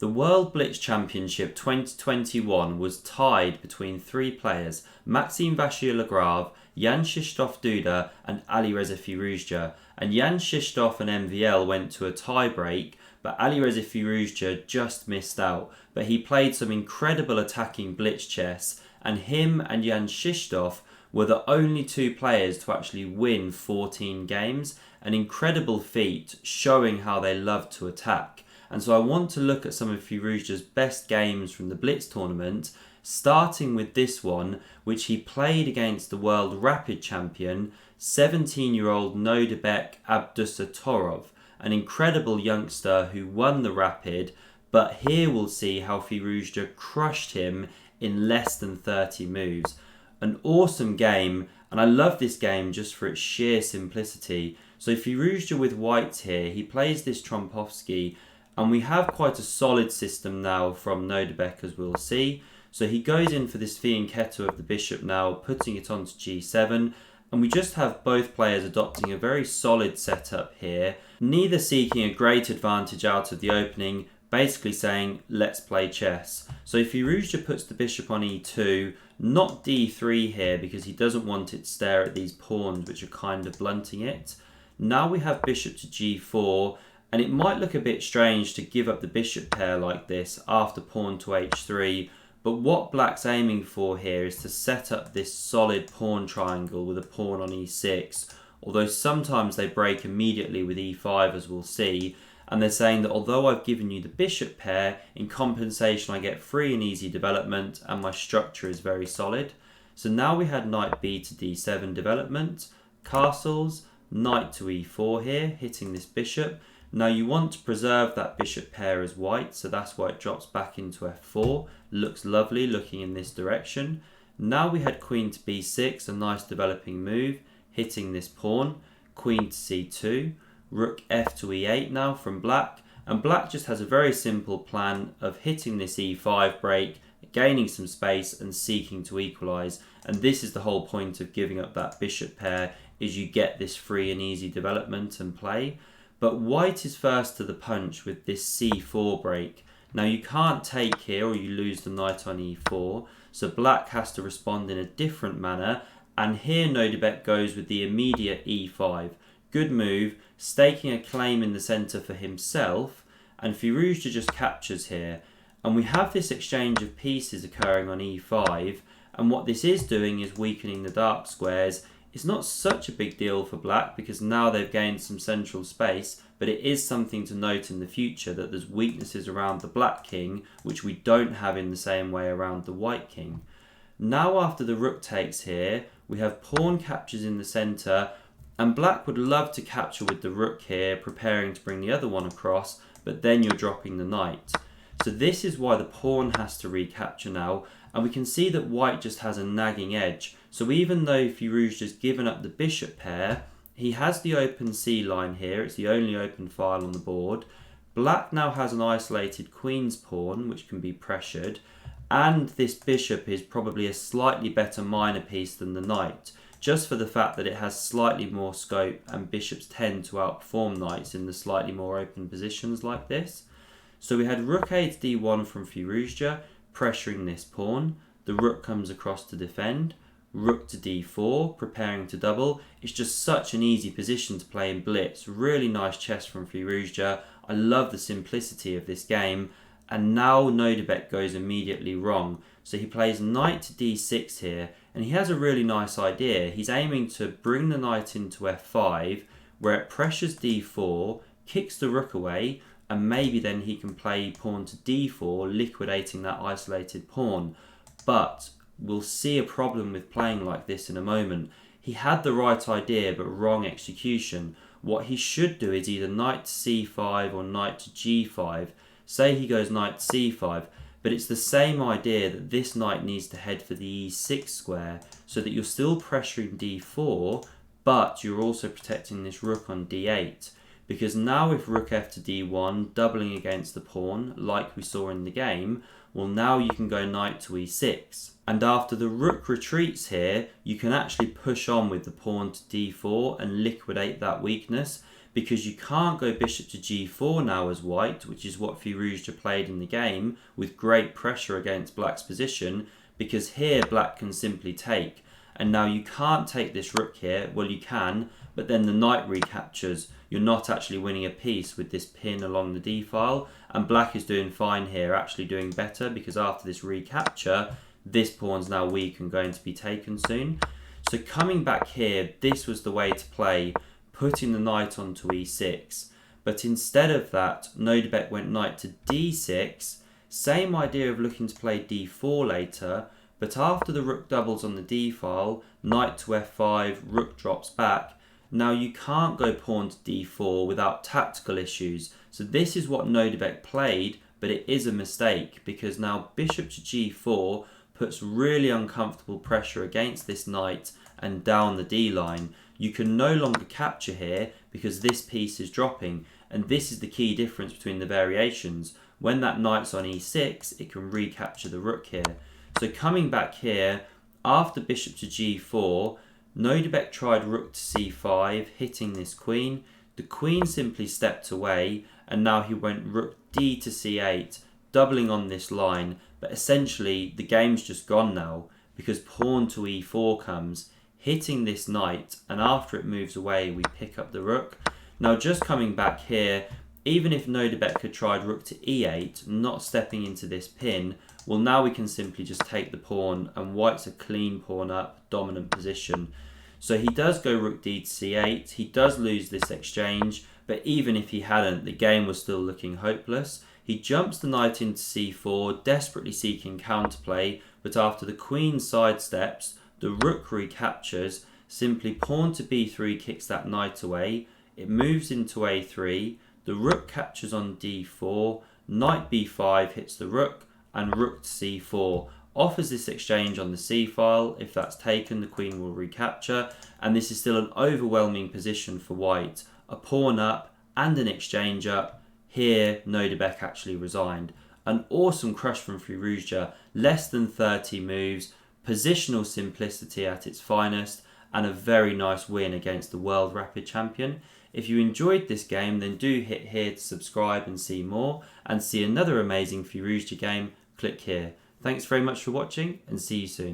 The World Blitz Championship 2021 was tied between three players, Maxime Vachier-Lagrave, Jan-Krzysztof Duda and Alireza Firouzja. And Jan-Krzysztof and MVL went to a tie-break, but Alireza Firouzja just missed out. But he played some incredible attacking blitz chess, and him and Jan-Krzysztof were the only two players to actually win 14 games, an incredible feat showing how they love to attack. And so I want to look at some of Firouzja's best games from the Blitz tournament, starting with this one, which he played against the world rapid champion, 17-year-old Nodirbek Abdusattorov, an incredible youngster who won the rapid, but here we'll see how Firouzja crushed him in less than 30 moves. An awesome game, and I love this game just for its sheer simplicity. So Firouzja with whites here, he plays this Trompowsky, and we have quite a solid system now from Nodirbek, as we'll see. So he goes in for this fianchetto of the bishop now, putting it onto g7. And we just have both players adopting a very solid setup here, neither seeking a great advantage out of the opening, basically saying, let's play chess. So Firouzja puts the bishop on e2, not d3 here, because he doesn't want it to stare at these pawns, which are kind of blunting it. Now we have bishop to g4, and it might look a bit strange to give up the bishop pair like this after pawn to h3, but what black's aiming for here is to set up this solid pawn triangle with a pawn on e6, although sometimes they break immediately with e5, as we'll see, and they're saying that although I've given you the bishop pair, in compensation I get free and easy development and my structure is very solid. So now we had knight b to d7 development, castles, knight to e4 here, hitting this bishop. Now you want to preserve that bishop pair as white, so that's why it drops back into f4. Looks lovely looking in this direction. Now we had queen to b6, a nice developing move, hitting this pawn. Queen to c2, rook f to e8 now from black. And black just has a very simple plan of hitting this e5 break, gaining some space and seeking to equalize. And this is the whole point of giving up that bishop pair, is you get this free and easy development and play. But white is first to the punch with this c4 break. Now you can't take here or you lose the knight on e4, so black has to respond in a different manner, and here Nodirbek goes with the immediate e5. Good move, staking a claim in the centre for himself, and Firouzja just captures here. And we have this exchange of pieces occurring on e5, and what this is doing is weakening the dark squares. It's not such a big deal for black because now they've gained some central space, but it is something to note in the future that there's weaknesses around the black king which we don't have in the same way around the white king. Now after the rook takes here, we have pawn captures in the centre, and black would love to capture with the rook here, preparing to bring the other one across, but then you're dropping the knight. So this is why the pawn has to recapture now, and we can see that white just has a nagging edge. So even though Firouzja's given up the bishop pair, he has the open c line here, it's the only open file on the board. Black now has an isolated queen's pawn, which can be pressured, and this bishop is probably a slightly better minor piece than the knight, just for the fact that it has slightly more scope, and bishops tend to outperform knights in the slightly more open positions like this. So we had rook a to d1 from Firouzja, pressuring this pawn. The rook comes across to defend. Rook to d4, preparing to double. It's just such an easy position to play in blitz. Really nice chess from Firouzja. I love the simplicity of this game. And now Nodirbek goes immediately wrong. So he plays knight to d6 here, and he has a really nice idea. He's aiming to bring the knight into f5, where it pressures d4, kicks the rook away, and maybe then he can play pawn to d4, liquidating that isolated pawn. But we'll see a problem with playing like this in a moment. He had the right idea but wrong execution. What he should do is either knight to c5 or knight to g5. Say he goes knight to c5, but it's the same idea that this knight needs to head for the e6 square, so that you're still pressuring d4, but you're also protecting this rook on d8. Because now if rook f to d1, doubling against the pawn, like we saw in the game, well now you can go knight to e6. And after the rook retreats here, you can actually push on with the pawn to d4 and liquidate that weakness, because you can't go bishop to g4 now as white, which is what Firouzja played in the game with great pressure against black's position, because here black can simply take. And now you can't take this rook here. Well, you can, but then the knight recaptures. You're not actually winning a piece with this pin along the d-file, and black is doing fine here, actually doing better, because after this recapture, this pawn's now weak and going to be taken soon. So coming back here, this was the way to play, putting the knight onto e6. But instead of that, Nodirbek went knight to d6, same idea of looking to play d4 later, but after the rook doubles on the d-file, knight to f5, rook drops back. Now you can't go pawn to d4 without tactical issues. So this is what Nodirbek played, but it is a mistake, because now bishop to g4 puts really uncomfortable pressure against this knight and down the d-line. You can no longer capture here because this piece is dropping, and this is the key difference between the variations. When that knight's on e6, it can recapture the rook here. So coming back here, after bishop to g4, Nodirbek tried rook to c5, hitting this queen. The queen simply stepped away, and now he went rook d to c8, doubling on this line. But essentially, the game's just gone now, because pawn to e4 comes, hitting this knight, and after it moves away, we pick up the rook. Now just coming back here, even if Nodirbek had tried rook to e8, not stepping into this pin, well, now we can simply just take the pawn, and white's a clean pawn up, dominant position. So he does go rook d to c8, he does lose this exchange, but even if he hadn't, the game was still looking hopeless. He jumps the knight into c4, desperately seeking counterplay, but after the queen sidesteps, the rook recaptures, simply pawn to b3 kicks that knight away, it moves into a3, the rook captures on d4, knight b5 hits the rook, and rook to c4. Offers this exchange on the c-file. If that's taken, the queen will recapture, and this is still an overwhelming position for white. A pawn up and an exchange up. Here, Nodirbek actually resigned. An awesome crush from Firouzja, less than 30 moves, positional simplicity at its finest, and a very nice win against the world rapid champion. If you enjoyed this game, then do hit here to subscribe and see more, and see another amazing Firouzja game, click here. Thanks very much for watching, and see you soon.